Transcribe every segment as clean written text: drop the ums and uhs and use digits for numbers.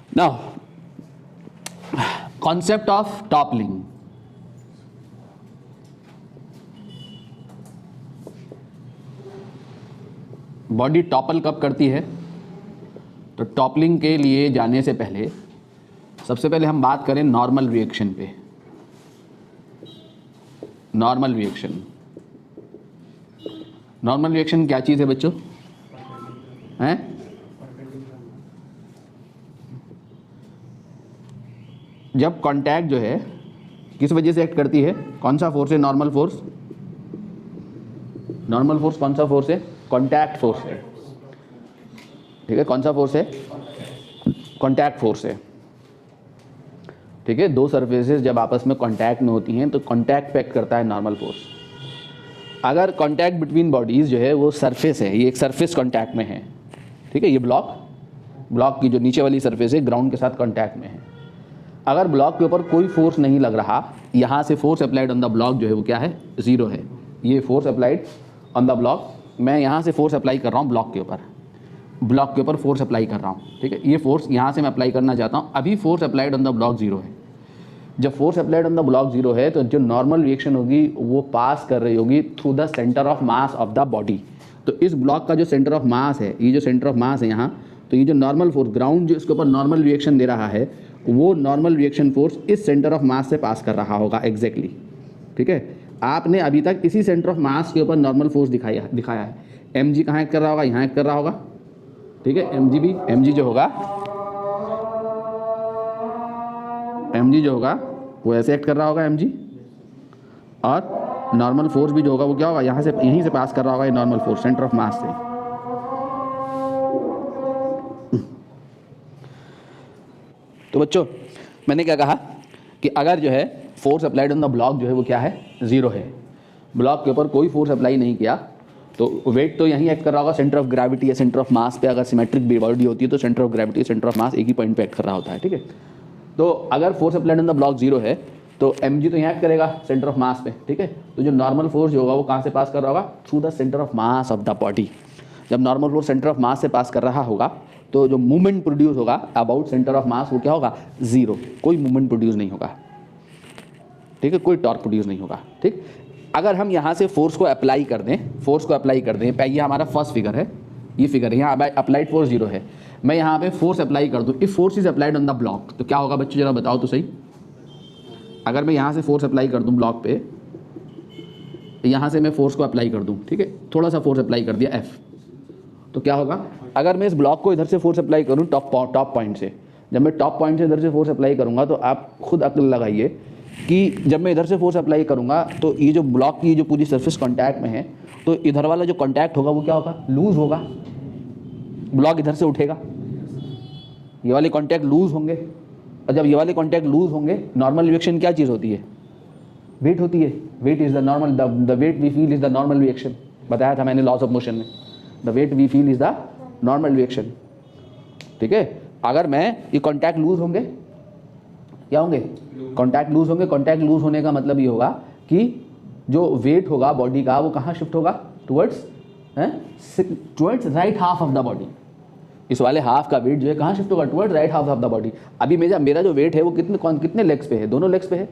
Now concept of toppling. Body topple कब करती है? तो टॉपलिंग के लिए जाने से पहले सबसे पहले हम बात करें नॉर्मल रिएक्शन पे। नॉर्मल रिएक्शन, नॉर्मल रिएक्शन क्या चीज़ है बच्चों? हैं? जब कांटेक्ट जो है किस वजह से एक्ट करती है? कौन सा फोर्स है नॉर्मल फोर्स? नॉर्मल फोर्स कौन सा फोर्स है? कांटेक्ट फोर्स है। ठीक है, कौन सा फोर्स है? कांटेक्ट फोर्स है। ठीक है, दो सरफेसेस जब आपस में कांटेक्ट में होती हैं तो कांटेक्ट पे एक्ट करता है नॉर्मल फोर्स। अगर बिटवीन बॉडीज जो है वो सरफेस है, ये एक सरफेस कांटेक्ट में है। ठीक है, ये ब्लॉक की जो नीचे वाली सरफेस है ग्राउंड के साथ कांटेक्ट में है। अगर ब्लॉक के ऊपर कोई फोर्स नहीं लग रहा, यहाँ से force applied on the block जो है वो क्या है? ज़ीरो है। ये force applied on the block, मैं यहाँ से फोर्स अप्लाई कर रहा हूँ ब्लॉक के ऊपर फोर्स अप्लाई कर रहा हूँ। ठीक है, ये फोर्स यहाँ से मैं अप्लाई करना चाहता हूँ। अभी force applied on the block zero है। जब force applied on the block zero है तो जो नॉर्मल रिएक्शन होगी वो पास कर रही होगी through the centre of mass of the body. तो इस ब्लॉक का जो सेंटर ऑफ मास है, ये जो सेंटर ऑफ मास है यहाँ, तो ये जो नॉर्मल फोर्स ग्राउंड जो इसके ऊपर नॉर्मल रिएक्शन दे रहा है, वो नॉर्मल रिएक्शन फोर्स इस सेंटर ऑफ मास से पास कर रहा होगा एग्जैक्टली। ठीक है, आपने अभी तक इसी सेंटर ऑफ मास के ऊपर नॉर्मल फोर्स दिखाया है। एम जी कहाँ एक्ट कर रहा होगा? यहाँ एक्ट कर रहा होगा। ठीक है, एम जी जो होगा वो ऐसे एक्ट कर रहा होगा एम जी, और नॉर्मल फोर्स भी जो होगा वो क्या होगा? यहाँ से, यहीं से पास कर रहा होगा ये normal force centre of mass से। तो बच्चों मैंने क्या कहा कि अगर जो है force applied on the block जो है वो क्या है? ज़ीरो है। ब्लॉक के ऊपर कोई फोर्स अप्लाई नहीं किया तो वेट तो यहीं एक्ट कर रहा होगा सेंटर ऑफ ग्रेविटी या सेंटर ऑफ मास पे। अगर सिमेट्रिक बॉडी होती है तो centre of gravity centre of मास एक ही पॉइंट पे एक्ट कर रहा होता है। ठीक है, तो अगर force applied on the block zero है तो एम जी तो यहाँ एक्ट करेगा सेंटर ऑफ मास पे। ठीक है, तो जो नॉर्मल फोर्स जो होगा वो कहाँ से पास कर रहा होगा? Through the centre of mass of the body. जब normal force centre of mass से पास कर रहा होगा तो जो मूवमेंट प्रोड्यूस होगा अबाउट सेंटर ऑफ मास वो क्या होगा? ज़ीरो। कोई मूवमेंट प्रोड्यूस नहीं होगा। ठीक है, कोई टॉर्क प्रोड्यूस नहीं होगा। ठीक, अगर हम यहाँ से फोर्स को अप्लाई कर दें, ये हमारा फर्स्ट फिगर है, ये फिगर है, यहाँ अप्लाइड फोर्स ज़ीरो है। मैं यहाँ पे फोर्स अप्लाई कर दूँ, if force is applied on the block, तो क्या होगा बच्चों जरा बताओ तो सही। अगर मैं यहाँ से फोर्स अप्लाई कर दूँ ब्लॉक पे, यहाँ से मैं फोर्स को अप्लाई कर दूँ, ठीक है, थोड़ा सा फोर्स अप्लाई कर दिया एफ, तो क्या होगा? अगर मैं इस ब्लॉक को इधर से फोर्स अप्लाई करूँ टॉप पॉइंट से, जब मैं टॉप पॉइंट से इधर से फोर्स अप्लाई करूँगा तो आप खुद अक्ल लगाइए कि जब मैं इधर से फोर्स अप्लाई करूँगा तो ये जो ब्लॉक की जो पूरी सरफेस कांटेक्ट में है, तो इधर वाला जो कांटेक्ट होगा वो क्या होगा? लूज होगा। ब्लॉक इधर से उठेगा, ये वाले कांटेक्ट लूज होंगे, और जब ये वाले कांटेक्ट लूज होंगे, नॉर्मल रिएक्शन क्या चीज़ होती है? वेट होती है। Weight is the normal, the weight we feel is the normal reaction. बताया था मैंने लॉस ऑफ मोशन में, the weight we feel is the normal reaction. ठीक है, अगर मैं ये कांटेक्ट लूज होंगे, क्या होंगे? कांटेक्ट लूज होंगे। कांटेक्ट लूज होने का मतलब ये होगा कि जो वेट होगा बॉडी का वो कहाँ शिफ्ट होगा? Towards right half of the body. इस वाले हाफ का वेट जो है कहाँ शिफ्ट होगा? Towards right half of the body. अभी मेरा जो वेट है वो कितने लेग्स पे है? दोनों लेग्स पे है।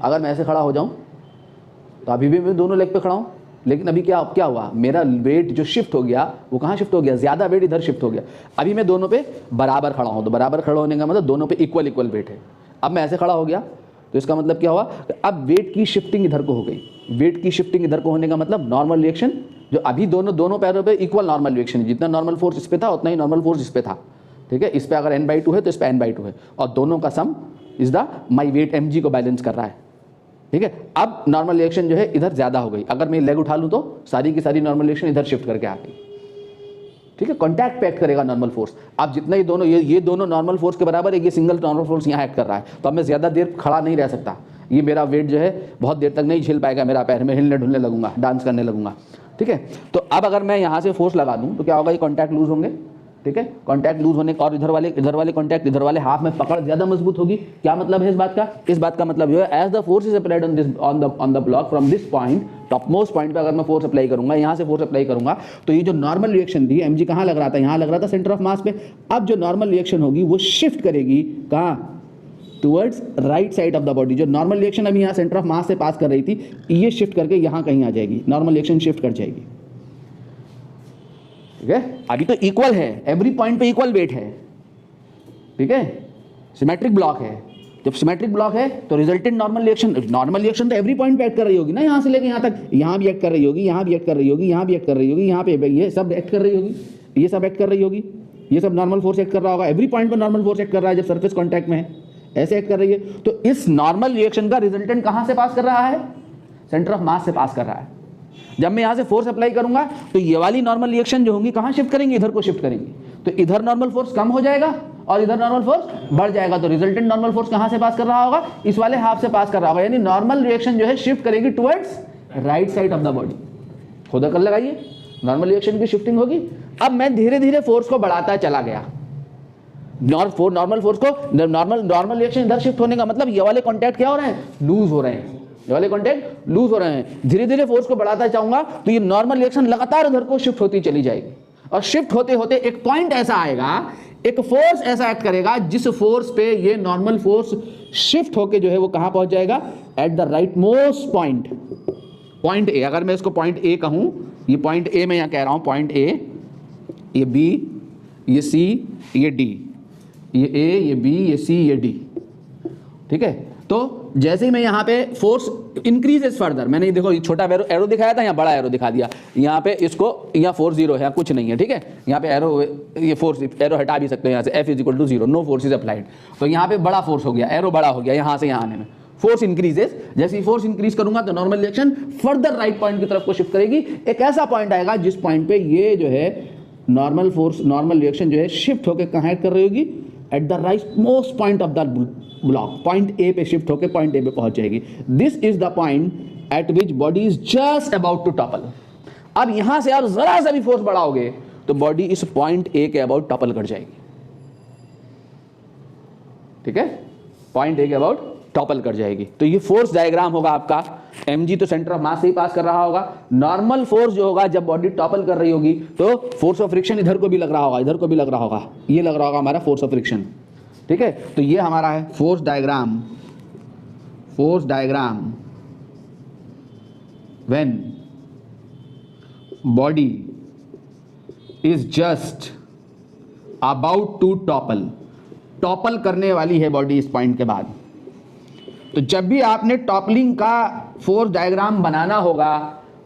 अगर मैं ऐसे खड़ा हो जाऊँ तो अभी भी मैं दोनों लेग पे खड़ा हूँ, लेकिन अभी क्या हुआ? मेरा वेट जो शिफ्ट हो गया वो कहाँ शिफ्ट हो गया? ज़्यादा वेट इधर शिफ्ट हो गया। अभी मैं दोनों पे बराबर खड़ा हूँ, तो बराबर खड़ा होने का मतलब दोनों पे इक्वल वेट है। अब मैं ऐसे खड़ा हो गया तो इसका मतलब क्या हुआ? अब वेट की शिफ्टिंग इधर को हो गई। वेट की शिफ्टिंग इधर को होने का मतलब नॉर्मल रिएक्शन जो अभी दोनों पैरों पे इक्वल नॉर्मल रिएक्शन है। जितना नॉर्मल फोर्स इस पे था उतना ही नॉर्मल फोर्स इस पे था। ठीक है, इस पे अगर n/2 है तो इस पे n/2 है, और दोनों का सम is the my weight mg को बैलेंस कर रहा है। ठीक है, अब नॉर्मल रिएक्शन जो है इधर ज़्यादा हो गई। अगर मैं लेग उठा लूँ तो सारी की सारी नॉर्मल रिएक्शन इधर शिफ्ट करके आ गई। ठीक है, कॉन्टैक्ट पे एक्ट करेगा नॉर्मल फोर्स। अब जितना ही दोनों ये दोनों नॉर्मल फोर्स के बराबर है, ये सिंगल नॉर्मल फोर्स यहाँ एक्ट कर रहा है, तो अब मैं ज़्यादा देर खड़ा नहीं रह सकता। ये मेरा वेट जो है बहुत देर तक नहीं झेल पाएगा मेरा पैर, में हिलने ढुलने लगूंगा, डांस करने लगूंगा। ठीक है, तो अब अगर मैं यहाँ से फोर्स लगा दूँ तो क्या होगा? ये कॉन्टैक्ट लूज होंगे, ठीक है, कांटेक्ट लूज होने का, और इधर वाले कांटेक्ट इधर वाले हाफ में पकड़ ज्यादा मजबूत होगी। क्या मतलब है इस बात का? इस बात का मतलब ये है, as the force is applied on the block from this point, top most point पे अगर मैं फोर्स अप्लाई करूंगा, यहां से फोर्स अप्लाई करूंगा, तो ये जो नॉर्मल रिएक्शन थी, mg कहां लग रहा था? यहां लग रहा था सेंटर ऑफ मास पे। अब जो नॉर्मल रिएक्शन होगी वो शिफ्ट करेगी कहां? Towards right side of the body. जो नॉर्मल रिएक्शन अभी यहाँ सेंटर ऑफ मास से पास कर रही थी, ये शिफ्ट करके यहाँ कहीं आ जाएगी, नॉर्मल रिएक्शन शिफ्ट कर जाएगी। ठीक है, अभी तो इक्वल है, एवरी पॉइंट पे इक्वल वेट है। ठीक है, सिमेट्रिक ब्लॉक है। जब सिमेट्रिक ब्लॉक है तो रिजल्टेंट नॉर्मल रिएक्शन तो एवरी पॉइंट पे एक्ट कर रही होगी ना, यहाँ से लेके यहाँ तक, यहाँ भी एक्ट कर रही होगी, यहाँ भी एक्ट कर रही होगी, यहाँ भी एक्ट कर रही होगी, यहाँ पे ये सब एक्ट कर रही होगी, ये सब एक्ट कर रही होगी, ये सब नॉर्मल फोर्स एक्ट कर रहा होगा। एवरी पॉइंट पर नॉर्मल फोर्स एक्ट कर रहा है जब सरफेस कॉन्टैक्ट में है, ऐसे एक्ट कर रही है। तो इस नॉर्मल रिएक्शन का रिजल्टेंट कहां से पास कर रहा है? सेंटर ऑफ मास से पास कर रहा है। जब मैं यहां से फोर्स अप्लाई करूंगा तो ये वाली नॉर्मल रिएक्शन जो होंगी कहां शिफ्ट करेंगे? इधर को शिफ्ट करेंगे। तो इधर नॉर्मल फोर्स कम हो जाएगा और इधर नॉर्मल फोर्स बढ़ जाएगा। तो रिजल्टेंट नॉर्मल फोर्स कहां से पास कर रहा होगा? इस वाले हाफ से पास कर रहा होगा। यानी नॉर्मल रिएक्शन जो है शिफ्ट करेगी towards right side of the body. खुद कर लगाइए, नॉर्मल रिएक्शन की शिफ्टिंग होगी। अब मैं धीरे धीरे फोर्स को बढ़ाता चला गया। नॉर्मल फोर्स को नॉर्मल रिएक्शन इधर शिफ्ट होने का मतलब ये वाले कांटेक्ट क्या हो रहे हैं? लूज हो रहे हैं। ये वाले कांटेक्ट लूज हो रहे हैं। धीरे धीरे फोर्स को बढ़ाता जाऊंगा तो ये नॉर्मल रिएक्शन लगातार इधर को शिफ्ट होती चली जाएगी। और शिफ्ट होते होते एक पॉइंट ऐसा आएगा, एक फोर्स ऐसा एक्ट करेगा जिस फोर्स पे ये नॉर्मल फोर्स शिफ्ट होके जो है वो कहां पहुंच जाएगा? Eight the right most point, point A. अगर मैं इसको पॉइंट ए कहूं, ये पॉइंट ए मैं यहां कह रहा हूं, पॉइंट ए, ये बी, ये सी, ये डी, ये ए, ये बी, ये सी, ये डी। ठीक है, तो जैसे ही मैं यहाँ पे फोर्स इंक्रीजेस फर्दर, मैंने देखो ये छोटा एरो दिखाया था, यहाँ बड़ा एरो दिखा दिया। यहाँ पे इसको, यहाँ फोर्स जीरो है, कुछ नहीं है। ठीक है, यहाँ पे एरो, ये फोर्स एरो हटा भी सकते हैं यहाँ से, F is equal to zero, no force is applied. तो यहाँ पे बड़ा फोर्स हो गया, एरो बड़ा हो गया यहाँ से यहाँ आने में। फोर्स इंक्रीजेस, जैसे ही फोर्स इंक्रीज करूंगा तो normal reaction further right point की तरफ को शिफ्ट करेगी। एक ऐसा पॉइंट आएगा जिस पॉइंट पे ये जो है नॉर्मल फोर्स, नॉर्मल रिएक्शन जो है शिफ्ट होकर कहाँ कर रही होगी? At the right most point of the block, point A पे शिफ्ट होकर पॉइंट ए पे पहुंच जाएगी। This is the point at which body is just about to topple. अब यहां से आप जरा सा भी फोर्स बढ़ाओगे तो बॉडी इस पॉइंट ए के अबाउट टॉपल कर जाएगी। ठीक है, पॉइंट ए के अबाउट टॉपल कर जाएगी। तो ये फोर्स डायग्राम होगा आपका। mg तो सेंटर ऑफ मास से ही पास कर रहा होगा। नॉर्मल फोर्स जो होगा जब बॉडी टॉपल कर रही होगी तो फोर्स ऑफ फ्रिक्शन इधर को भी लग रहा होगा, इधर को भी लग रहा होगा, ये लग रहा होगा हमारा फोर्स ऑफ फ्रिक्शन। ठीक है, तो ये हमारा है force diagram. Force diagram when body is just about to topple, topple करने वाली है बॉडी इस पॉइंट के बाद। तो जब भी आपने टॉपलिंग का फोर्स डायग्राम बनाना होगा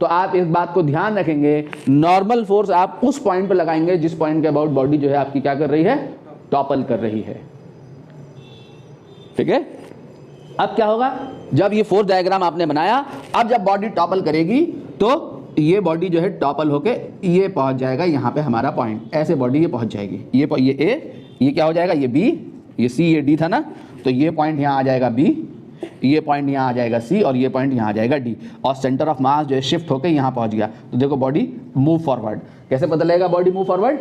तो आप इस बात को ध्यान रखेंगे, नॉर्मल फोर्स आप उस पॉइंट पर लगाएंगे जिस पॉइंट के अबाउट बॉडी जो है आपकी क्या कर रही है? टॉपल कर रही है। ठीक है, अब क्या होगा? जब ये फोर्स डायग्राम आपने बनाया, अब जब बॉडी टॉपल करेगी तो ये बॉडी जो है टॉपल होके ये पहुंच जाएगा यहाँ पे हमारा पॉइंट, ऐसे बॉडी ये पहुंच जाएगी। ये ए, ये क्या हो जाएगा? ये बी, ये सी, ये डी था ना, तो ये पॉइंट यहाँ आ जाएगा बी, ये पॉइंट यहाँ आ जाएगा सी, और ये पॉइंट यहाँ आ जाएगा डी। और सेंटर ऑफ मास जो है शिफ्ट होकर यहाँ पहुंच गया। तो देखो बॉडी मूव फॉरवर्ड। कैसे पता लगेगा बॉडी मूव फॉरवर्ड?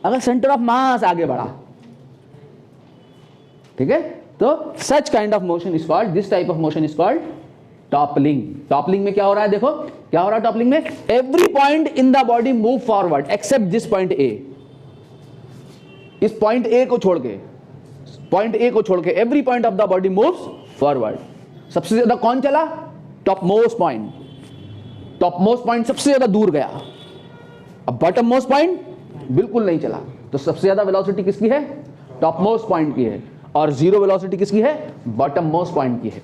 अगर सेंटर ऑफ मास आगे बढ़ा। ठीक है, तो such kind of motion is called, this type of motion is called toppling. Toppling में क्या हो रहा है? देखो क्या हो रहा है टॉपलिंग में? Every point in the body move forward except this point A. इस पॉइंट ए को छोड़ के, पॉइंट ए को छोड़ के every point of the body moves forward. सबसे ज्यादा कौन चला? Top most point. Top most point सबसे ज्यादा दूर गया। अब बॉटम मोस्ट पॉइंट बिल्कुल नहीं चला। तो सबसे ज्यादा वेलोसिटी किसकी है? टॉप मोस्ट पॉइंट की है। और जीरो वेलोसिटी किसकी है? बॉटम मोस्ट पॉइंट की है।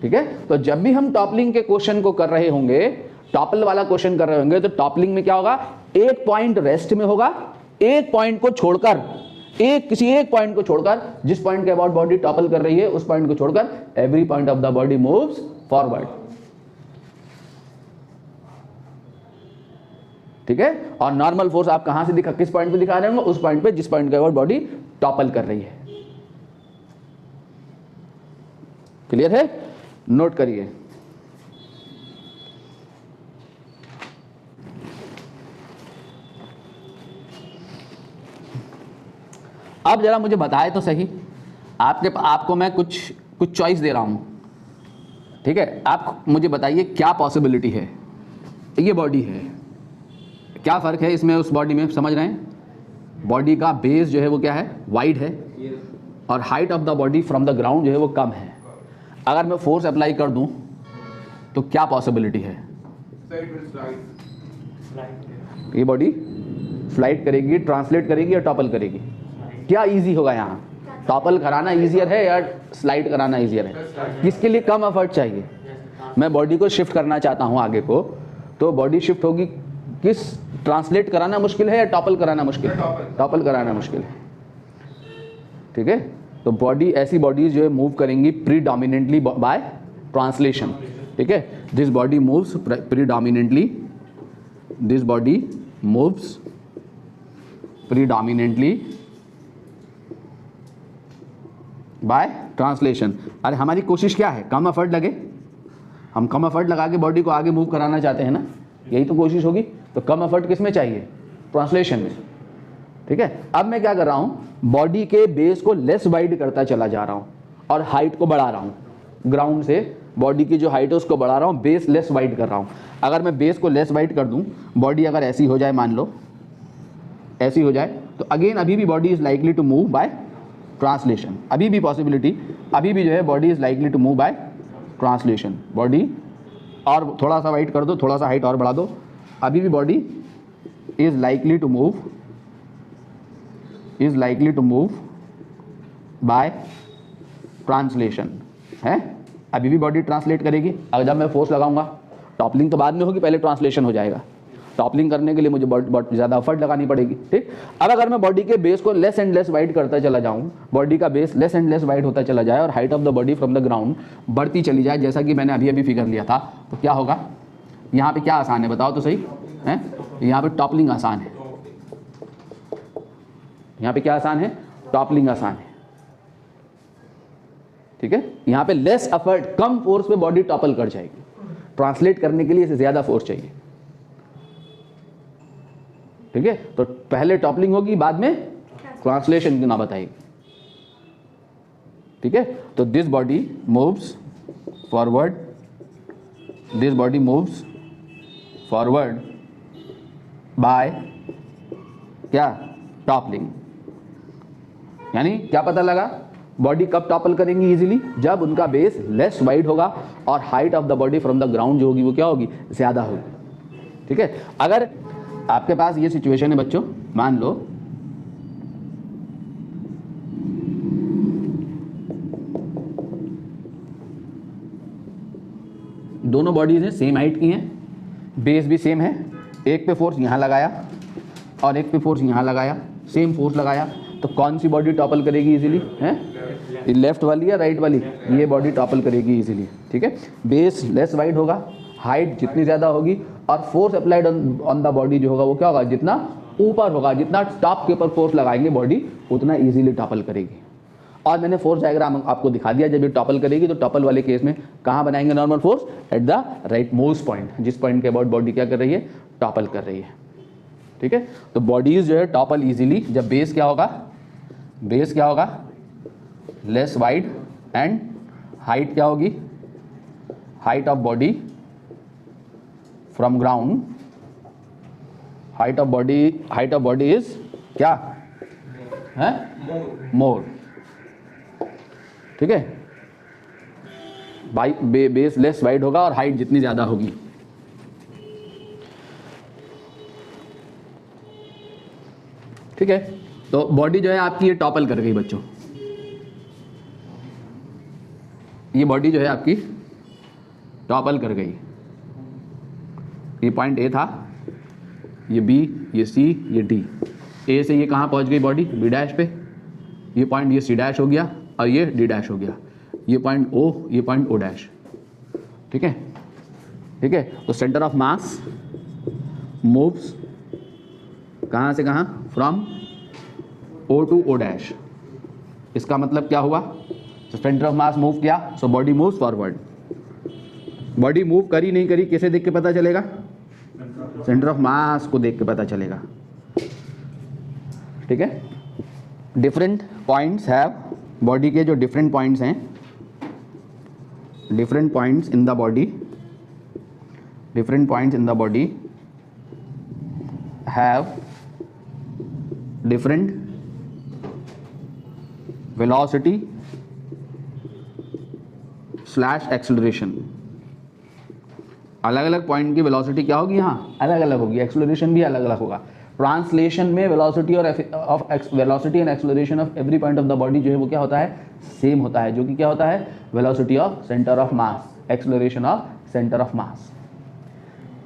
ठीक है, तो जब भी हम टॉपलिंग के क्वेश्चन को कर रहे होंगे, टॉपल वाला क्वेश्चन कर रहे होंगे, तो टॉपलिंग में क्या होगा? एक पॉइंट रेस्ट में होगा, एक पॉइंट को छोड़कर, किसी एक पॉइंट को छोड़कर, जिस पॉइंट के अबाउट बॉडी टॉपल कर रही है उस पॉइंट को छोड़कर every point of the body moves forward. ठीक है, और नॉर्मल फोर्स आप कहां से किस पॉइंट पे दिखा रहे होंगे? उस पॉइंट पे जिस पॉइंट के अबाउट बॉडी टॉपल कर रही है। क्लियर है? नोट करिए। अब जरा मुझे बताए तो सही, आपको मैं कुछ चॉइस दे रहा हूँ, ठीक है, आप मुझे बताइए क्या पॉसिबिलिटी है। ये बॉडी है, क्या फ़र्क है इसमें उस बॉडी में, समझ रहे हैं? बॉडी का बेस जो है वो क्या है, वाइड है, और height of the body from the ground जो है वो कम है। अगर मैं फोर्स अप्लाई कर दूं तो क्या पॉसिबिलिटी है? ये बॉडी फ्लाइट करेगी, ट्रांसलेट करेगी या टॉपल करेगी? क्या इजी होगा यहाँ, टॉपल कराना इजियर है या स्लाइड कराना इजियर है? किसके लिए कम एफर्ट चाहिए? मैं बॉडी को शिफ्ट करना चाहता हूँ आगे को, तो बॉडी शिफ्ट होगी, किस ट्रांसलेट कराना मुश्किल है या टॉपल कराना मुश्किल है? टॉपल कराना मुश्किल है, ठीक है। तो बॉडी, ऐसी बॉडीज जो है मूव करेंगी प्रीडोमिनेंटली बाय ट्रांसलेशन, ठीक है। This body moves predominantly, this body moves predominantly by translation. अरे हमारी कोशिश क्या है, कम एफर्ट लगे, हम कम एफर्ट लगा के बॉडी को आगे मूव कराना चाहते हैं ना, यही तो कोशिश होगी। तो कम एफर्ट किस में चाहिए? ट्रांसलेशन में, ठीक है। अब मैं क्या कर रहा हूँ, बॉडी के बेस को लेस वाइड करता चला जा रहा हूँ और हाइट को बढ़ा रहा हूँ। ग्राउंड से बॉडी की जो हाइट है उसको बढ़ा रहा हूँ, बेस लेस वाइड कर रहा हूँ। अगर मैं बेस को लेस वाइड कर दूँ, बॉडी अगर ऐसी हो जाए, मान लो ऐसी हो जाए, तो अगेन अभी भी body is likely to move by translation. अभी भी पॉसिबिलिटी, अभी भी जो है body is likely to move by translation. Body और थोड़ा सा वाइड कर दो, थोड़ा सा हाइट और बढ़ा दो, अभी भी body is likely to move by translation है। अभी भी बॉडी ट्रांसलेट करेगी। अगर जब मैं फोर्स लगाऊंगा, टॉपलिंग तो बाद में होगी, पहले ट्रांसलेशन हो जाएगा। टॉपलिंग करने के लिए मुझे बहुत ज़्यादा एफर्ट लगानी पड़ेगी, ठीक। अब अगर मैं बॉडी के बेस को लेस एंड लेस वाइड करता चला जाऊं, बॉडी का base less and less wide होता चला जाए और height of the body from the ground बढ़ती चली जाए, जैसा कि मैंने अभी फिगर लिया था, तो क्या होगा? यहाँ पे क्या आसान है, बताओ तो सही है? यहाँ पे टॉपलिंग आसान है। यहाँ पे क्या आसान है? टॉपलिंग आसान है, ठीक है। यहाँ पे लेस एफर्ट, कम फोर्स पे बॉडी टॉपल कर जाएगी। ट्रांसलेट करने के लिए इसे ज्यादा फोर्स चाहिए, ठीक है। तो पहले टॉपलिंग होगी, बाद में ट्रांसलेशन की ना बताएगी, ठीक है। तो this body moves forward, this body moves forward bye क्या? टॉपलिंग। यानी क्या पता लगा, बॉडी कब टॉपल करेंगी इजीली? जब उनका बेस लेस वाइड होगा और height of the body from the ground जो होगी वो क्या होगी? ज्यादा होगी, ठीक है। अगर आपके पास ये सिचुएशन है बच्चों, मान लो दोनों बॉडीज हैं, सेम हाइट की हैं, बेस भी सेम है, एक पे फोर्स यहाँ लगाया और एक पे फोर्स यहाँ लगाया, सेम फोर्स लगाया, तो कौन सी बॉडी टॉपल करेगी इजीली? है लेफ्ट वाली या राइट वाली? ये बॉडी टॉपल करेगी इजीली, ठीक है। बेस लेस वाइड होगा, हाइट जितनी ज़्यादा होगी और force applied on the body जो होगा वो क्या होगा? जितना ऊपर होगा, जितना टॉप के ऊपर फोर्स लगाएंगे बॉडी उतना इजीली टॉपल करेगी। और मैंने फोर्स डायग्राम आपको दिखा दिया, जब ये टॉपल करेगी तो टॉपल वाले केस में कहाँ बनाएंगे normal force? Eight the right most point, जिस पॉइंट के अबाउट बॉडी क्या कर रही है? टॉपल कर रही है, ठीक है। तो बॉडीज जो है टॉपल इजीली जब बेस क्या होगा? बेस क्या होगा? लेस वाइड एंड हाइट क्या होगी? Height of body from ground, height of body is क्या है? मोर, ठीक है। बेस लेस वाइड होगा और हाइट जितनी ज्यादा होगी, ठीक है। तो बॉडी जो है आपकी ये टॉपल कर गई बच्चों, ये बॉडी जो है आपकी टॉपल कर गई। ये पॉइंट ए था, ये बी, ये सी, ये डी। ए से ये कहाँ पहुँच गई बॉडी? बी डैश पे। ये पॉइंट ये सी डैश हो गया और ये डी डैश हो गया। ये पॉइंट ओ, ये पॉइंट ओ डैश, ठीक है, ठीक है। तो सेंटर ऑफ मास मूव्स कहाँ से कहाँ? From O to O dash. इसका मतलब क्या हुआ? तो सेंटर ऑफ मास मूव किया, so body moves forward. Body move करी नहीं करी किसे देख के पता चलेगा? सेंटर ऑफ मास को देख के पता चलेगा, ठीक है। डिफरेंट पॉइंट्स हैव, बॉडी के जो डिफरेंट पॉइंट्स हैं, different points in the body, different points in the body have different velocity slash acceleration. अलग अलग पॉइंट की वेलोसिटी क्या होगी, यहाँ अलग अलग होगी, एक्सेलरेशन भी अलग अलग होगा। ट्रांसलेशन में वेलोसिटी और velocity and acceleration of every point of the body जो है वो क्या होता है, सेम होता है, जो कि क्या होता है, velocity of centre of mass, acceleration of centre of मास।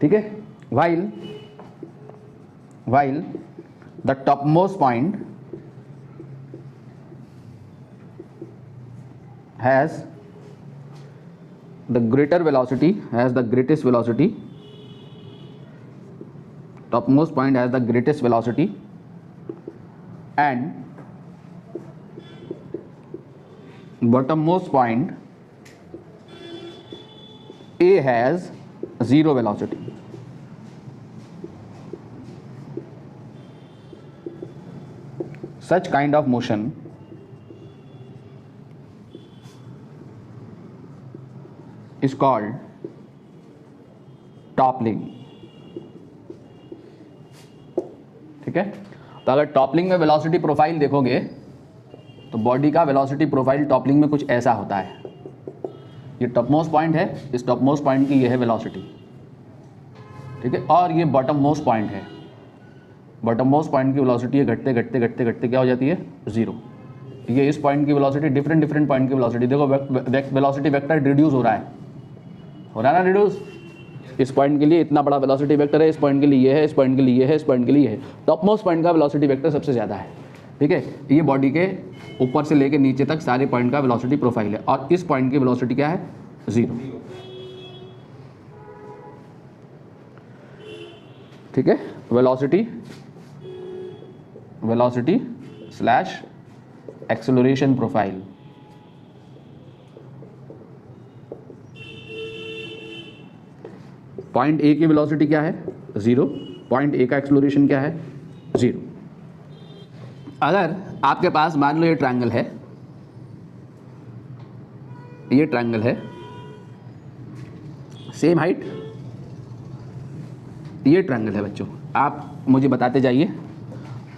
ठीक है, while the topmost point has the greater velocity, has the greatest velocity, topmost point has the greatest velocity, and bottommost point A has zero velocity. Such kind of motion is called toppling. ठीक है, तो अगर toppling में velocity profile देखोगे तो body का velocity profile toppling में कुछ ऐसा होता है। ये टॉपमोस्ट पॉइंट है, इस टॉपमोस्ट पॉइंट की ये है वेलोसिटी। ठीक है, और ये बॉटम मोस्ट पॉइंट है, बॉटम मोस्ट पॉइंट की वेलोसिटी है घटते घटते घटते घटते क्या हो जाती है, जीरो। ये इस पॉइंट की वेलोसिटी, डिफरेंट पॉइंट की वेलोसिटी देखो, वेलोसिटी वेक्टर रिड्यूस हो रहा है ना रिड्यूस। इस पॉइंट के लिए इतना बड़ा वेलोसिटी वेक्टर है, इस पॉइंट के लिए ये है, इस पॉइंट के लिए ये है, इस पॉइंट के लिए ये है। टॉप मोस्ट पॉइंट का वेलोसिटी वेक्टर सबसे ज़्यादा है। ठीक है, ये बॉडी के ऊपर से लेके नीचे तक सारे पॉइंट का वेलोसिटी प्रोफाइल है, और इस पॉइंट की वेलोसिटी क्या है, जीरो। ठीक है, velocity slash acceleration profile. Point A की वेलोसिटी क्या है, जीरो। पॉइंट ए का एक्सेलरेशन क्या है, जीरो। अगर आपके पास मान लो ये ट्रायंगल है, ये ट्रायंगल है, सेम हाइट, ये ट्रायंगल है बच्चों, आप मुझे बताते जाइए।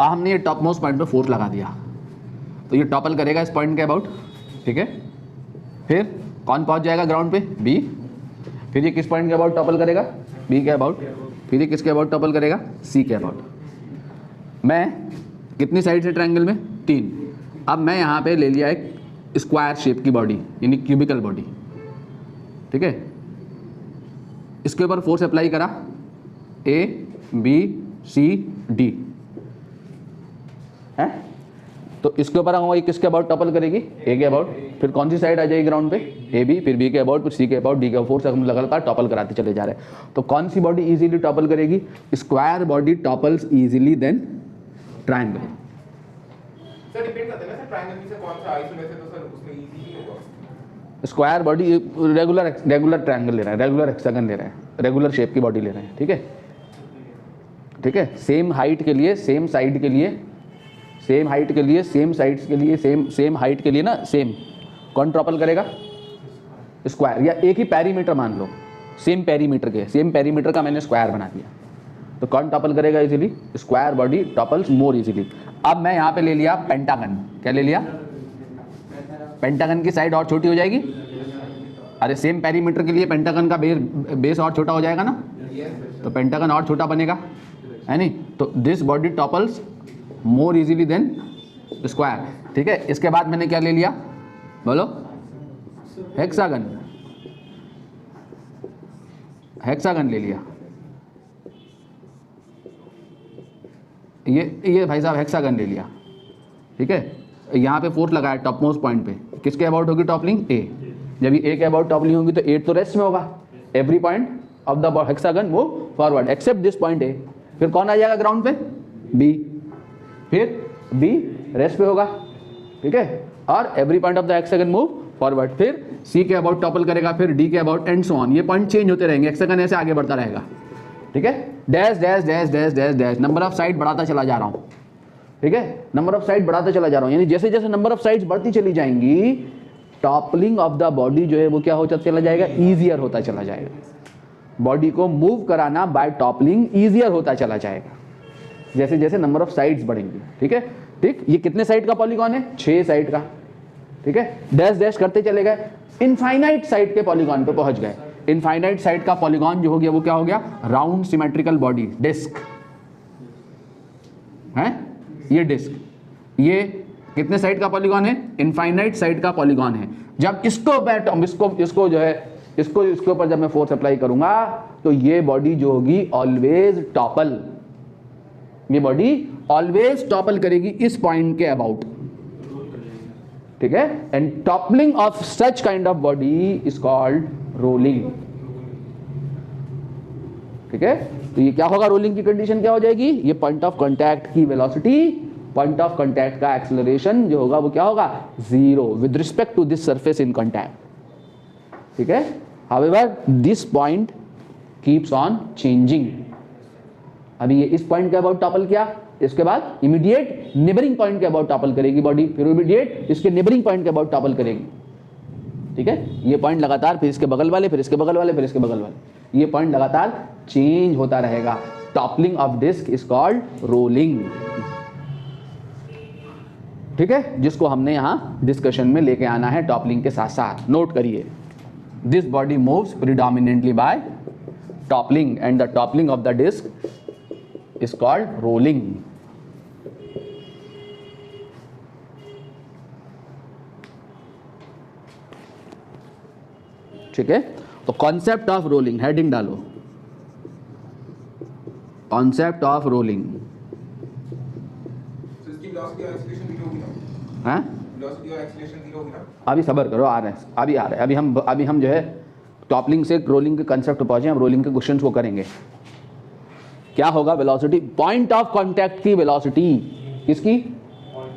हमने ये टॉप मोस्ट पॉइंट पे फोर्स लगा दिया तो ये टॉपल करेगा इस पॉइंट के अबाउट। ठीक है, फिर कौन पहुंच जाएगा ग्राउंड पे, बी। फिर ये किस पॉइंट के अबाउट टॉपल करेगा, बी के अबाउट। फिर ये किसके अबाउट टॉपल करेगा, सी के अबाउट। मैं कितनी साइड से ट्रायंगल में, 3। अब मैं यहाँ पे ले लिया एक स्क्वायर शेप की बॉडी, यानी क्यूबिकल बॉडी। ठीक है, इसके ऊपर फोर्स अप्लाई करा, ए बी सी डी है, तो इसके ऊपर हम वही किसके अबाउट टॉपल करेगी, ए के अबाउट। फिर कौन सी साइड आ जाएगी ग्राउंड पे, ए बी, फिर बी के अबाउट, फिर सी के अबाउट, डी के फोर्स हम लगातार टॉपल कराते चले जा रहे हैं। तो कौन सी बॉडी इजीली टॉपल करेगी, square body topples easily than triangle. Sir depend करता है ना सर, ट्रायंगल में से कौन सा आइसो, वैसे तो सर उसमें इजी होगा। स्क्वायर बॉडी रेगुलर ट्रायंगल ले रहा है, रेगुलर हेक्सागन ले रहा है, रेगुलर शेप की बॉडी ले रहे हैं। ठीक है, ठीक है, सेम हाइट के लिए, सेम साइड के लिए, सेम हाइट के लिए, सेम साइड्स के लिए, सेम हाइट के लिए ना, सेम कौन ट्रॉपल करेगा, स्क्वायर। या एक ही पेरीमीटर मान लो, सेम पेरीमीटर के, सेम पेरीमीटर का मैंने स्क्वायर बना दिया, तो कौन टॉपल करेगा easily, square body topples more easily. अब मैं यहाँ पे ले लिया पेंटागन, क्या ले लिया, पेंटागन की साइड और छोटी हो जाएगी। अरे सेम पेरीमीटर के लिए पेंटागन का बेस और छोटा हो जाएगा ना, तो पेंटागन और छोटा बनेगा, है नहीं। तो this body topples more easily than square. ठीक है, इसके बाद मैंने क्या ले लिया, बोलो, हेक्सागन। हेक्सागन ले लिया, ये भाई साहब हेक्सागन ले लिया। ठीक है, यहाँ पे फोर्स लगाया टॉप मोस्ट पॉइंट पे, किसके अबाउट होगी टॉपलिंग, ए। जब ये ए के अबाउट टॉपलिंग होगी तो ए तो रेस्ट में होगा, every point of the hexagon move forward except this point A. फिर कौन आ जाएगा ग्राउंड पे, बी। फिर बी रेस्ट पे होगा। ठीक है, और every point of the hexagon move forward. फिर सी के अबाउट टॉपल करेगा, फिर डी के अबाउट एंड सो ऑन। ये पॉइंट चेंज होते रहेंगे, हेक्सागन ऐसे आगे बढ़ता रहेगा। ठीक है, dash dash dash dash dash dash, number of side बढ़ाता चला जा रहा हूँ। ठीक है, नंबर ऑफ साइड बढ़ाता चला जा रहा हूं, यानी जैसे जैसे नंबर ऑफ साइड्स बढ़ती चली जाएंगी टॉपलिंग ऑफ द बॉडी जो है वो क्या होता चला जाएगा, ईजियर होता चला जाएगा। बॉडी को मूव कराना बाय टॉपलिंग ईजियर होता चला जाएगा जैसे जैसे नंबर ऑफ साइड्स बढ़ेंगी। ठीक है, ठीक, ये कितने साइड का पॉलीगॉन है, 6 साइड का। ठीक है, डैश डैश करते चले गए, इनफाइनाइट साइड के पॉलीगॉन पे पहुंच गए। इनफाइनाइट साइड का पॉलीगॉन जो हो गया वो क्या हो गया, राउंड सिमेट्रिकल बॉडी, डिस्क है, ये डिस्क। ये कितने साइड का पॉलीगॉन है, इनफाइनाइट साइड का पॉलीगॉन है। जब इसको जो है इसके ऊपर जब मैं फोर्स अप्लाई करूंगा तो ये बॉडी जो होगी ऑलवेज टॉपल, ये बॉडी ऑलवेज टॉपल करेगी इस पॉइंट के अबाउट। ठीक है, and toppling of such kind of body is called rolling. ठीक है, तो ये क्या होगा, रोलिंग की कंडीशन क्या हो जाएगी, ये पॉइंट ऑफ कांटेक्ट की वेलोसिटी, पॉइंट ऑफ कांटेक्ट का एक्सेलरेशन जो होगा वो क्या होगा, 0 with respect to this surface in contact. ठीक है, however this point keeps on changing. अभी ये इस पॉइंट के अबाउट टॉपल किया, इसके बाद इमीडिएट नेबरिंग पॉइंट के अबाउट टॉपल करेगी बॉडी, फिर इमीडिएट इसके नेबरिंग पॉइंट के अबाउट टॉपल करेगी। ठीक है, ये पॉइंट लगातार, फिर इसके बगल वाले, फिर इसके बगल वाले, फिर इसके बगल वाले, ये पॉइंट लगातार चेंज होता रहेगा। Toppling of disc is called rolling. ठीक है, जिसको हमने यहां डिस्कशन में लेके आना है टॉपलिंग के साथ साथ। नोट करिए, this body moves predominantly by toppling and the toppling of the disc is called rolling. ठीक है, तो कॉन्सेप्ट ऑफ रोलिंग, हेडिंग डालो, कॉन्सेप्ट ऑफ रोलिंग। इसकी वेलोसिटी और एक्सीलरेशन 0 होगी ना, हाँ, वेलोसिटी और एक्सीलरेशन 0 होगी ना। अभी सब्र करो, आ रहे हैं, अभी आ रहे हैं। अभी हम जो है टॉपलिंग से रोलिंग के कंसेप्ट पे पहुंचे, हम रोलिंग के क्वेश्चंस को करेंगे। क्या होगा वेलोसिटी, पॉइंट ऑफ कांटेक्ट की वेलोसिटी, किसकी,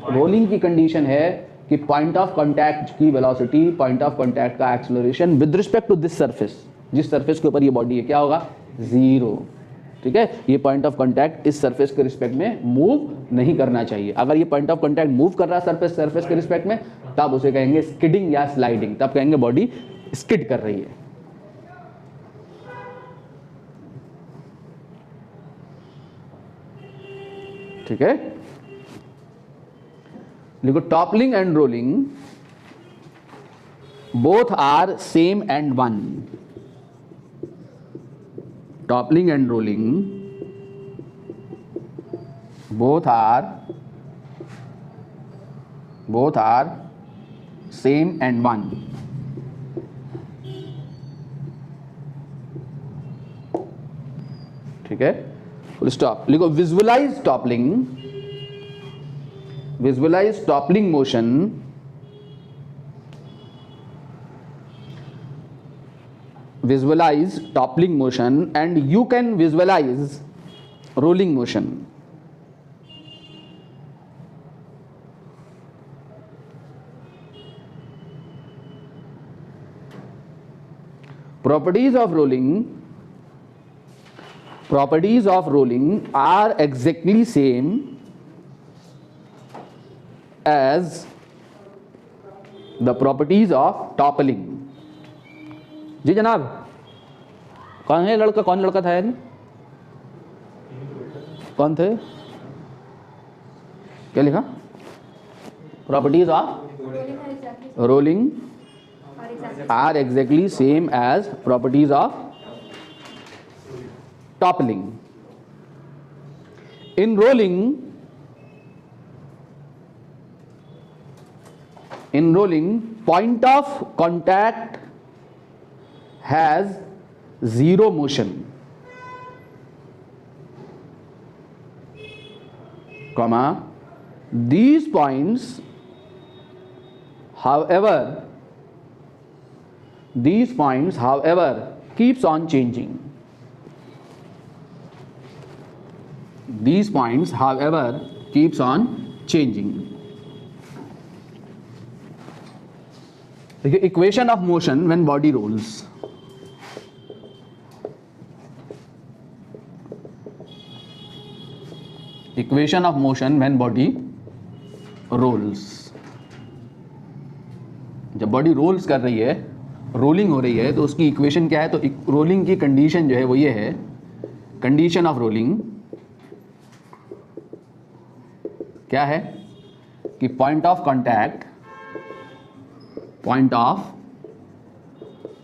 रोलिंग की कंडीशन है कि पॉइंट ऑफ कांटेक्ट की वेलोसिटी, पॉइंट ऑफ कांटेक्ट का acceleration with respect to this surface, जिस सरफेस के ऊपर ये बॉडी है, क्या होगा, 0। ठीक है, ये पॉइंट ऑफ कांटेक्ट इस सरफेस के रिस्पेक्ट में मूव नहीं करना चाहिए। अगर ये पॉइंट ऑफ कांटेक्ट मूव कर रहा है सरफेस के रिस्पेक्ट में, तब उसे कहेंगे स्किडिंग या स्लाइडिंग, तब कहेंगे बॉडी स्किड कर रही है। ठीक है, देखो, toppling and rolling both are same and one. Toppling and rolling both are same and one। ठीक है, फुल स्टॉप लिखो। Visualise toppling, visualise toppling motion visualize toppling motion and you can visualize rolling motion। Properties of rolling are exactly same as the properties of toppling। जी जनाब, कौन है लड़का, कौन लड़का था यार, कौन थे, क्या लिखा, properties of rolling are exactly same as properties of toppling. In rolling point of contact has 0 motion, comma, these points however keeps on changing। These points however keeps on changing। देखिए, equation of motion when body rolls. Equation of motion when body rolls, जब body rolls कर रही है, rolling हो रही है, तो उसकी इक्वेशन क्या है? तो रोलिंग की कंडीशन जो है वो ये है, कंडीशन ऑफ रोलिंग क्या है कि point of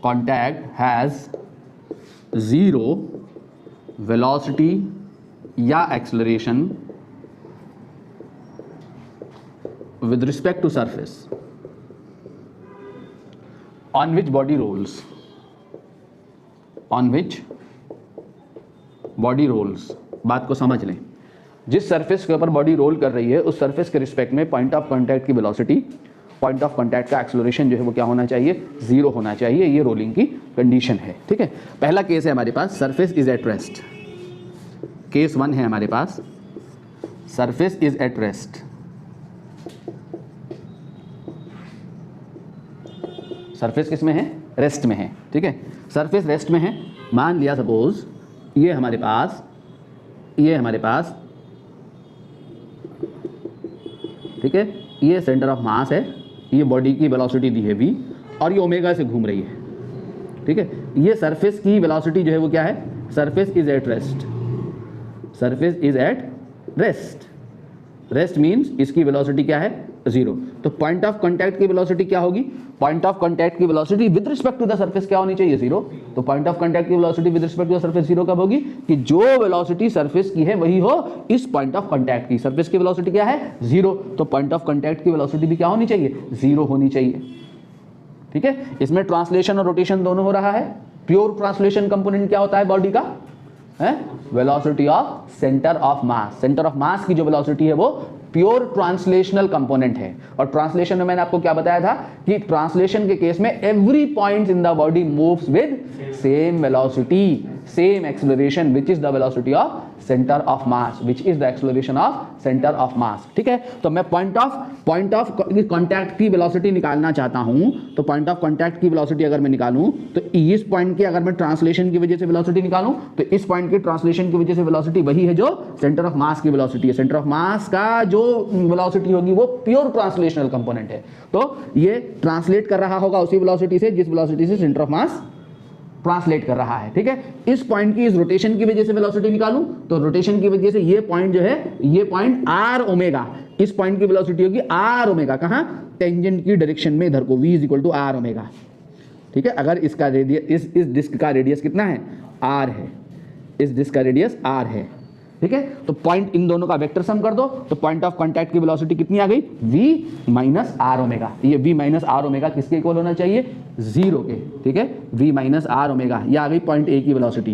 contact has zero velocity या acceleration with respect to surface on which body rolls, बात को समझ लें। जिस सरफेस के ऊपर बॉडी रोल कर रही है उस सरफेस के रिस्पेक्ट में पॉइंट ऑफ कांटेक्ट की वेलोसिटी, पॉइंट ऑफ कांटेक्ट का एक्सेलरेशन जो है वो क्या होना चाहिए? जीरो होना चाहिए। ये रोलिंग की कंडीशन है, ठीक है। पहला केस है हमारे पास, surface is at rest. Case 1 है हमारे पास, surface is at rest. Surface किस में है? रेस्ट में है, ठीक है। सरफेस रेस्ट में है। मान लिया सपोज ये हमारे पास ठीक है, ये सेंटर ऑफ मास है, ये बॉडी की वेलोसिटी दी है v, और ये ओमेगा से घूम रही है, ठीक है। ये सरफेस की वेलोसिटी जो है वो क्या है? Surface is at rest. Surface is at rest. Rest means इसकी वेलोसिटी क्या है? जीरो। तो पॉइंट ऑफ कांटेक्ट की वेलोसिटी क्या होगी? पॉइंट ऑफ कांटेक्ट की velocity with respect to the surface क्या होनी चाहिए? जीरो। तो पॉइंट ऑफ कांटेक्ट की velocity with respect to the surface zero कब होगी? कि जो वेलोसिटी सरफेस की है वही हो इस पॉइंट ऑफ कांटेक्ट की। सरफेस की वेलोसिटी क्या है? जीरो। तो पॉइंट ऑफ कांटेक्ट की वेलोसिटी भी क्या होनी चाहिए? जीरो होनी चाहिए, ठीक है। इसमें ट्रांसलेशन और रोटेशन दोनों हो रहा है। प्योर ट्रांसलेशन कंपोनेंट क्या होता है बॉडी का? है velocity of centre of mass. Centre of मास की जो वेलोसिटी है वो प्योर ट्रांसलेशनल कंपोनेंट है। और ट्रांसलेशन में मैंने आपको क्या बताया था कि ट्रांसलेशन के केस में every point in the body moves with same velocity, same acceleration, which is the velocity of centre of mass, which is the acceleration of centre of मास, ठीक है। तो मैं पॉइंट ऑफ कांटेक्ट की velocity निकालना चाहता हूं, तो पॉइंट ऑफ कांटेक्ट की वेलोसिटी अगर मैं निकालूं तो इस पॉइंट की अगर मैं ट्रांसलेशन की वजह से वेलोसिटी निकालूं तो इस पॉइंट की ट्रांसलेशन की वजह से वेलोसिटी वही है जो सेंटर ऑफ मास की वेलोसिटी है। सेंटर ऑफ मास का जो वेलोसिटी होगी वो प्योर ट्रांसलेशनल कंपोनेंट है। तो ये ट्रांसलेट कर रहा होगा उसी वेलोसिटी से जिस वेलोसिटी से सेंटर ऑफ मास ट्रांसलेट कर रहा है, ठीक है। इस पॉइंट की इस रोटेशन की वजह से वेलोसिटी निकालूं तो रोटेशन की वजह से ये पॉइंट जो है, ये पॉइंट आर ओमेगा, इस पॉइंट की वेलोसिटी होगी आर ओमेगा। कहां? टेंजेंट की डायरेक्शन में, इधर को v is equal to are omega, ठीक है। अगर इसका रेडियस, इस डिस्क का रेडियस कितना है? r है। इस डिस्क का रेडियस r है, ठीक है। तो पॉइंट इन दोनों का वेक्टर सम कर दो तो पॉइंट ऑफ कांटेक्ट की वेलोसिटी कितनी आ गई? v minus are omega. ये v माइनस आर ओमेगा किसके इक्वल होना चाहिए? जीरो के, ठीक है। v माइनस आर ओमेगा, ये आ गई पॉइंट ए की वेलोसिटी,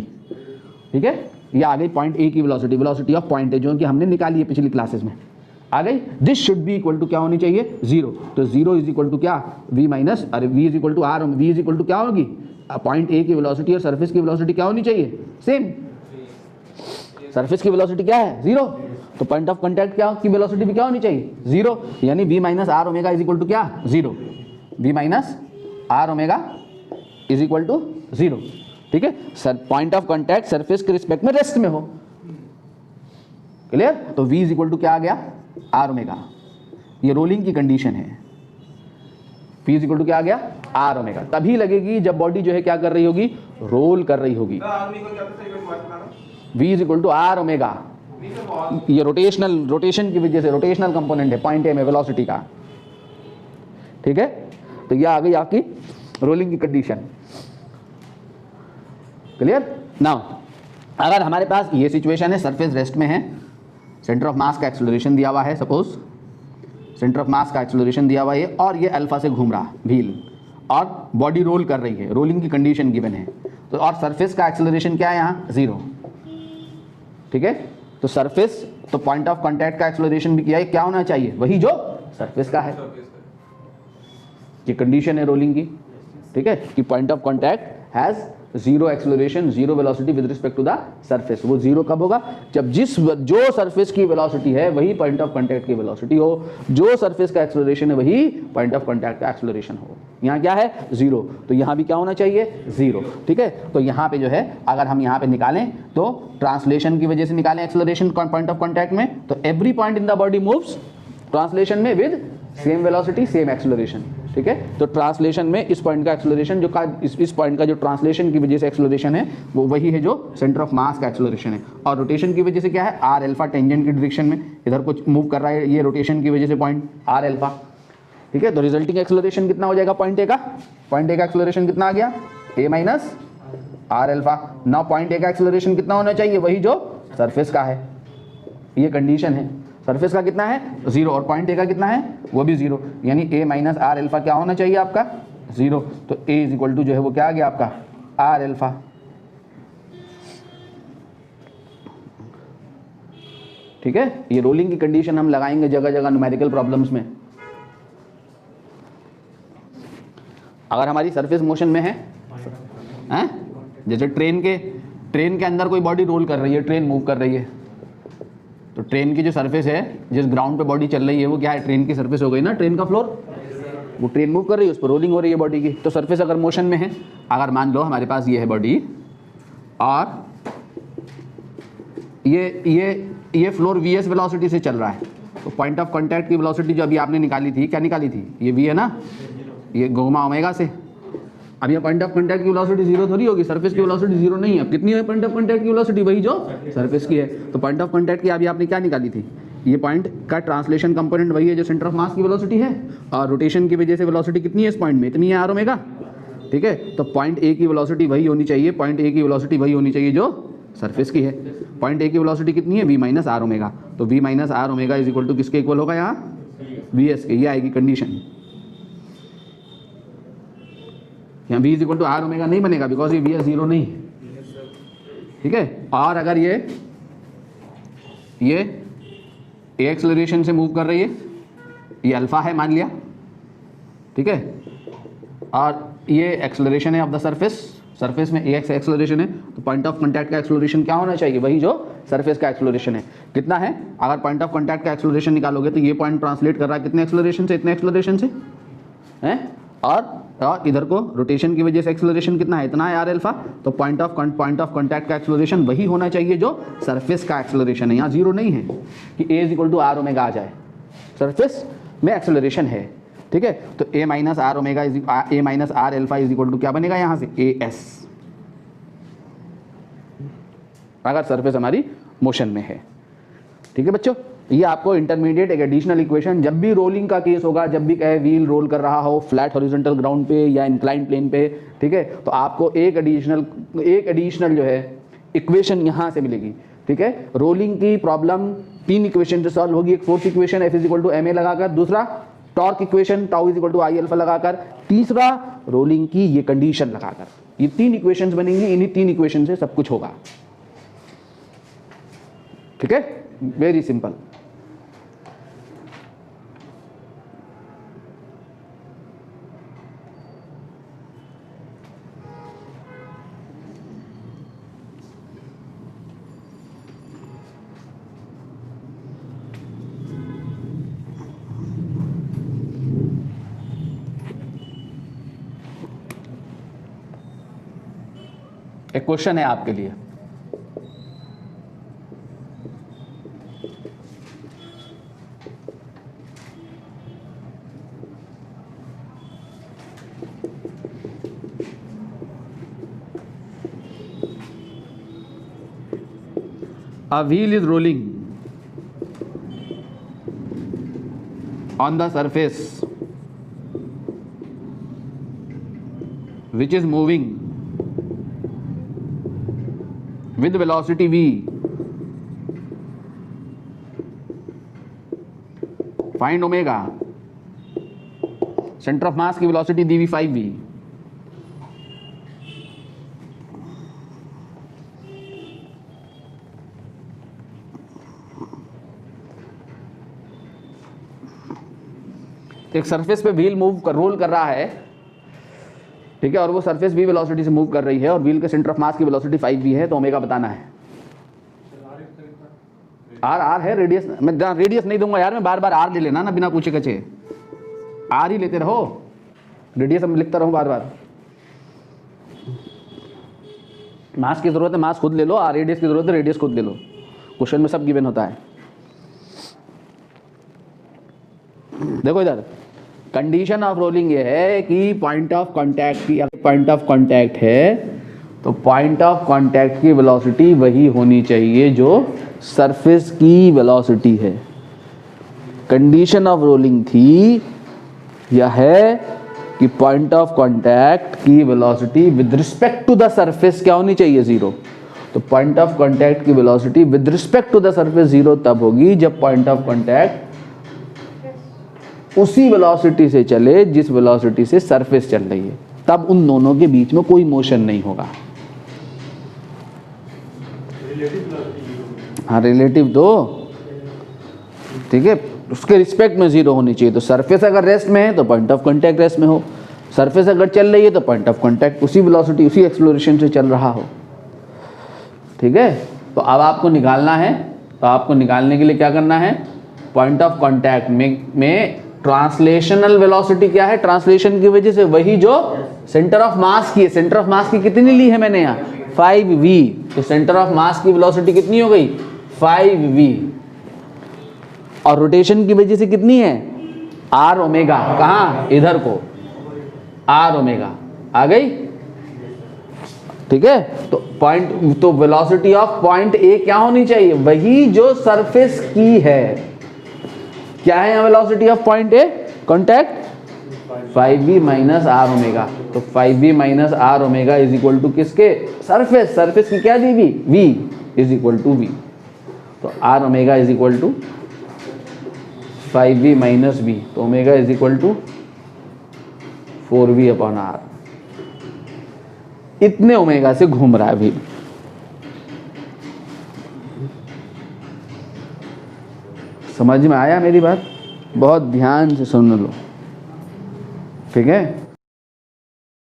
ठीक है। ये आ गई पॉइंट ए की वेलोसिटी, वेलोसिटी ऑफ पॉइंट ए जो कि हमने निकाली है पिछली क्लासेस में, आ गई। This should be equal to क्या होनी चाहिए? जीरो। तो जीरो इज इक्वल टू क्या? v माइनस, अरे v is equal to r, v is equal to क्या होगी? पॉइंट ए की वेलोसिटी और सरफेस की वेलोसिटी क्या होनी चाहिए? सेम। सरफेस की वेलोसिटी क्या है? जीरो। तो पॉइंट ऑफ कांटेक्ट क्या की वेलोसिटी भी क्या होनी चाहिए? जीरो। यानी v minus are omega is equal to क्या? Zero. v minus are omega is equal to zero, ठीक है। Sir point of contact surface के रिस्पेक्ट में रेस्ट में हो, क्लियर। तो v इज इक्वल टू क्या आ गया? R omega. ये रोलिंग की कंडीशन है। v इज इक्वल टू क्या आ गया? R omega. तभी लगेगी जब बॉडी जो है क्या कर रही होगी? रोल कर रही होगी। v is equal to are omega. ये रोटेशन की वजह से रोटेशनल कंपोनेंट है पॉइंट ए में वेलोसिटी का, ठीक है। तो ये आ गई आपकी रोलिंग की कंडीशन, क्लियर। नाउ अगर हमारे पास ये सिचुएशन है, सरफेस रेस्ट में है, सेंटर ऑफ मास का एक्सेलरेशन दिया हुआ है, सपोज सेंटर ऑफ मास का एक्सेलरेशन दिया हुआ है और ये अल्फा से घूम रहा व्हील और बॉडी रोल कर रही है, रोलिंग की कंडीशन गिवन है। तो और सरफेस का एक्सेलरेशन क्या है यहाँ? जीरो, ठीक है। तो सरफेस, तो पॉइंट ऑफ कांटेक्ट का एक्सेलरेशन भी क्या होना चाहिए? वही जो सरफेस का है। ये कंडीशन है रोलिंग की, ठीक है, कि point of contact has zero acceleration, zero velocity with respect to the surface. वो जीरो कब होगा? जब जो सरफेस की वेलोसिटी है वही पॉइंट ऑफ कांटेक्ट की वेलोसिटी हो, जो सरफेस का एक्सेलरेशन है वही पॉइंट ऑफ कांटेक्ट का एक्सेलरेशन हो। यहाँ क्या है? जीरो, तो यहाँ भी क्या होना चाहिए? जीरो। ठीक है, तो यहाँ पे जो है अगर हम यहाँ पे निकालें तो ट्रांसलेशन की वजह से निकालें एक्सेलरेशन पॉइंट ऑफ कांटेक्ट में, तो every point in the body moves translation में with same velocity same acceleration. ठीक है, तो ट्रांसलेशन में इस पॉइंट का एक्सेलरेशन जो इस पॉइंट का जो ट्रांसलेशन की वजह से एक्सेलरेशन है वो वही है जो सेंटर ऑफ मास का एक्सेलरेशन है। और रोटेशन की वजह से क्या है? आर अल्फा टेंजेंट की डायरेक्शन में इधर कुछ मूव कर रहा है, ये रोटेशन की वजह से पॉइंट आर अल्फा। ठीक है, तो रिजल्टिंग एक्सेलरेशन कितना हो जाएगा पॉइंट ए का? पॉइंट ए का एक्सेलरेशन कितना आ गया? A minus R alpha. Now point A का एक्सेलरेशन कितना होना चाहिए? वही जो सरफेस का है। ये कंडीशन है। सरफेस का कितना है? जीरो, और पॉइंट ए का कितना है? वो भी जीरो, यानी ए माइनस आर अल्फा क्या होना चाहिए आपका? जीरो। तो ए इज इक्वल टू जो है वो क्या आ गया आपका? R alpha. ठीक है, ये रोलिंग की कंडीशन हम लगाएंगे जगह जगह न्यूमेरिकल प्रॉब्लम्स में। अगर हमारी सरफेस मोशन में है, जैसे ट्रेन के अंदर कोई बॉडी रोल कर रही है, ट्रेन मूव कर रही है, तो ट्रेन की जो सरफेस है, जिस ग्राउंड पे बॉडी चल रही है वो क्या है? ट्रेन की सरफेस हो गई ना, ट्रेन का फ्लोर। वो ट्रेन मूव कर रही है, उस पर रोलिंग हो रही है बॉडी की, तो सरफेस अगर मोशन में है, अगर मान लो हमारे पास ये है बॉडी और ये फ्लोर वीएस वेलोसिटी से चल रहा है, तो पॉइंट ऑफ कांटेक्ट की वेलोसिटी जो अभी आपने निकाली थी, क्या निकाली थी? ये वी है ना, ये गोमा ओमेगा से। अब ये पॉइंट ऑफ कांटेक्ट की वेलोसिटी जीरो थोड़ी होगी, सरफेस की वेलोसिटी जीरो नहीं है। अब कितनी है पॉइंट ऑफ कांटेक्ट की वेलोसिटी? वही जो सरफेस की है। तो पॉइंट ऑफ कांटेक्ट की अभी आपने क्या निकाली थी? ये पॉइंट का ट्रांसलेशन कंपोनेंट वही है जो सेंटर ऑफ मास की वेलोसिटी है, और रोटेशन की वजह से वेलोसिटी कितनी है इस पॉइंट में? इतनी है आर ओमेगा। ठीक है, तो पॉइंट ए की वेलोसिटी वही होनी चाहिए, पॉइंट ए की वेलोसिटी वही होनी चाहिए जो सरफेस की है। पॉइंट ए की वेलोसिटी कितनी है? V minus are omega. तो V minus are omega is equal to किसके इक्वल होगा यहाँ? वी एस के। ये आएगी कंडीशन। यहाँ v is equal to are omega नहीं बनेगा, बिकॉज ये वी एस जीरो नहीं है। ठीक है, और अगर ये ए एक्सेलरेशन से मूव कर रही है, ये अल्फा है मान लिया, ठीक है, और ये एक्सेलरेशन है ऑफ द सरफेस में ए एक्सेलरेशन है, तो पॉइंट ऑफ कांटेक्ट का एक्सेलरेशन क्या होना चाहिए? वही जो सरफेस का एक्सेलरेशन है। कितना है? अगर पॉइंट ऑफ कांटेक्ट का एक्सेलरेशन निकालोगे तो ये पॉइंट ट्रांसलेट कर रहा है कितने एक्सेलरेशन से? इतने एक्सेलरेशन से हैं, और इधर को रोटेशन की वजह से एक्सेलरेशन कितना है? इतना है आर अल्फा। तो पॉइंट ऑफ कांटेक्ट का एक्सेलरेशन वही होना चाहिए जो सरफेस का एक्सेलरेशन है। यहाँ जीरो नहीं है कि A is equal to are omega आ जाए, सरफेस में एक्सेलरेशन है। ठीक है, तो A minus are omega A minus R alpha is equal to क्या बनेगा यहाँ से? ए एस, अगर सरफेस हमारी मोशन में है। ठीक है बच्चों, ये आपको इंटरमीडिएट एक एडिशनल इक्वेशन, जब भी रोलिंग का केस होगा, जब भी कहे व्हील रोल कर रहा हो फ्लैट हॉरिजॉन्टल ग्राउंड पे या इंक्लाइंड प्लेन पे, ठीक है, तो आपको एक एडिशनल जो है इक्वेशन यहाँ से मिलेगी। ठीक है, रोलिंग की प्रॉब्लम 3 इक्वेशन से सॉल्व होगी। एक fourth equation F is equal to m a लगाकर, दूसरा torque equation tau is equal to I alpha लगाकर, तीसरा रोलिंग की ये कंडीशन लगाकर। ये 3 इक्वेशंस बनेंगी, इन्हीं 3 इक्वेशन से सब कुछ होगा। ठीक है, वेरी सिंपल। एक क्वेश्चन है आपके लिए, a wheel is rolling on the surface which is moving with velocity v. Find omega. Center of mass की velocity दी हुई 5v. एक सरफेस पे व्हील रोल कर रहा है ठीक है, और वो सरफेस v वेलोसिटी से मूव कर रही है और व्हील के सेंटर ऑफ मास की वेलोसिटी 5v है, तो ओमेगा बताना है। आर है रेडियस, मैं रेडियस नहीं दूंगा यार, मैं बार बार आर ले लेना ना बिना पूछे कचे, आर ही लेते रहो, रेडियस हम लिखता रहूं बार बार। मास की जरूरत है मास खुद ले लो, आर रेडियस की जरूरत है रेडियस खुद ले लो, क्वेश्चन में सब गिवन होता है। देखो इधर कंडीशन ऑफ रोलिंग ये है कि पॉइंट ऑफ कांटेक्ट की, पॉइंट ऑफ कांटेक्ट है तो पॉइंट ऑफ कांटेक्ट की वेलोसिटी वही होनी चाहिए जो सरफेस की वेलोसिटी है। कंडीशन ऑफ रोलिंग थी यह है कि पॉइंट ऑफ कांटेक्ट की velocity with respect to the surface क्या होनी चाहिए, जीरो। तो पॉइंट ऑफ कांटेक्ट की velocity with respect to the surface zero तब होगी जब पॉइंट ऑफ कांटेक्ट उसी वेलोसिटी से चले जिस वेलोसिटी से सरफेस चल रही है, तब उन दोनों के बीच में कोई मोशन नहीं होगा। हाँ रिलेटिव तो ठीक है, उसके रिस्पेक्ट में जीरो होनी चाहिए। तो सरफेस अगर रेस्ट में है तो पॉइंट ऑफ कांटेक्ट रेस्ट में हो, सरफेस अगर चल रही है तो पॉइंट ऑफ कांटेक्ट उसी वेलोसिटी उसी एक्सप्लोरेशन से चल रहा हो। ठीक है, तो अब आपको निकालना है, तो आपको निकालने के लिए क्या करना है, पॉइंट ऑफ कांटेक्ट में ट्रांसलेशनल वेलोसिटी क्या है, ट्रांसलेशन की वजह से वही जो सेंटर ऑफ मास की है, सेंटर ऑफ मास की कितनी ली है मैंने यहाँ 5v, तो सेंटर ऑफ मास की वेलोसिटी कितनी हो गई 5v, और रोटेशन की वजह से कितनी है r ओमेगा, कहाँ इधर को r ओमेगा आ गई। ठीक है, तो पॉइंट, तो वेलोसिटी ऑफ पॉइंट ए क्या होनी चाहिए, वही जो सरफेस की है। क्या है यहाँ velocity of point A contact 5v minus are omega, तो 5v minus are omega is equal to किसके, सरफेस, सरफेस की क्या दी भी v is equal to v, तो r omega is equal to 5v minus v, तो omega is equal to 4v upon r. इतने omega से घूम रहा है अभी। समझ में आया मेरी बात, बहुत ध्यान से सुन लो, ठीक है।